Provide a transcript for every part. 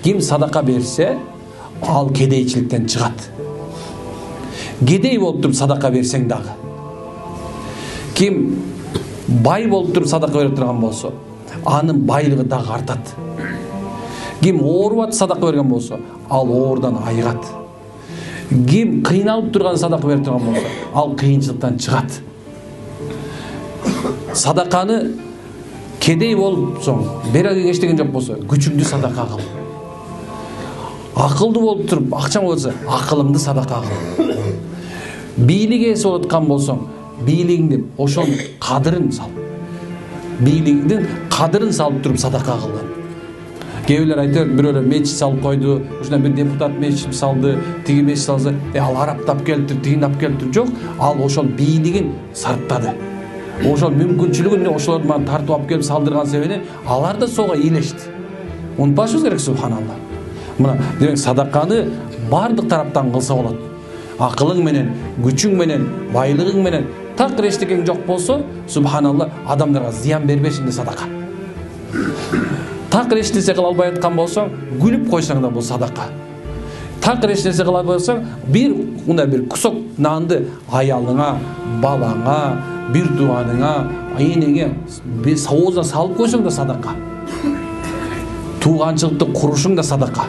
Ким садака берсе, ал кедейчиликтен чыгат. Кедей болуп туруп садака берсең дагы. Ким бай болуп туруп садака бере турган болсо, анын байлыгы дагы артат. Ким ооруп садака берген болсо, ал оорудан айыгат. Ким кыйналып турган садака бере турган болсо, ал кыйынчылыктан чыгат. Садаканы кедей болупсоң, береге эчтеген жок болсо, күчүңдү садака кыл. Акылдуу болуп туруп, акчаң болсо, акылыңды садака кыл. Бийлик ээси болуп аткан болсоң, бийлигиңди ошол кадырын сал. Бийлигиңдин кадырын салып туруп садака кылган. Кээбилер айтыр, бирөөлөр мечит салып койду, ушундан бир депутат мечит салды, тиги мечит салса, ал араптап келиптир, тигин ап келиптир. Жок, ал ошол бийлигин сарптады. Ошол мүмкүнчүлүгүн ошолорду мана тартып алып келип салдырган себебинен алар да сого ийилешти. Унутпашыбыз керек, субханалла. Мына демек садаканы бардык тараптан кылса болот. Акылың менен, күчүң менен, байлыгың менен, такыр эчтекең жок болсо, субханалла, адамдарга зыян бербешинде садака. Такыр эч нерсе кыла албай аткан болсоң, күлүп койсоң да бул садака. Такыр эч нерсе кыла албай атсаң, бир кусок нанды аялыңа, балаңа, бир тууганыңа, энеңе соозуна салып койсоң да садака. Тууганчылыкты курушуң да садака.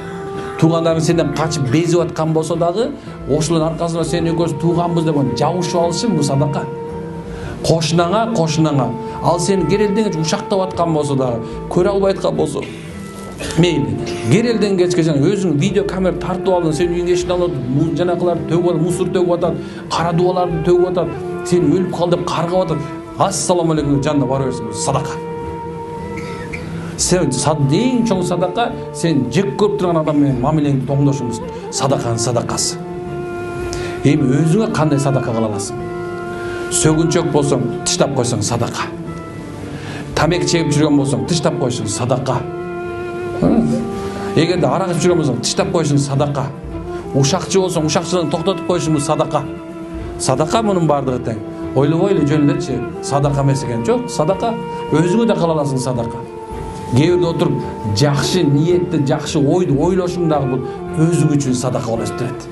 Туугандарың сенден качып безип аткан болсо дагы, ошолордун аркасында сени экөөбүз тууганбыз деп жабышып алышың бул садака. Кошунаңа, ал сени керелден ушактап аткан болсо дагы, көрө албай аткан болсо, мейли. Керелден кечке өзүң видео камера тартып алдың, сен үйүңө эшиктен алып, жанакыларды төгүп атат, мусор төгүп атат, кара дубаларды төгүп атат, сен өлүп кал деп каргап атат. Ассаламу алейкум жанына бара берсең, садака. Сен эң чоң садака, сен жек көрүп турган адам менен мамилеңди тоңдошуңуз садаканын садакасы. Эми өзүңө кандай садака кыла аласың? Сөгүнчөк болсоң, тыштап койсоң садака. Тамек чегип жүргөн болсоң, тыштап койсоң садака. Эгерде арак ичип жүргөн болсоң, тыштап койсоң садака. Ушакчы болсоң, ушакчылыгын токтотуп койсоң садака. Садака мунун бардыгы тең. Ойлобойлу жөнүндечи, садака эмес экен. Жок, садака. Өзүңө да кыла аласың садака. Кээбирде отуруп, жакшы ниетти, жакшы ойду ойлошуң дагы бул өзүң үчүн садака болуп эсептелет.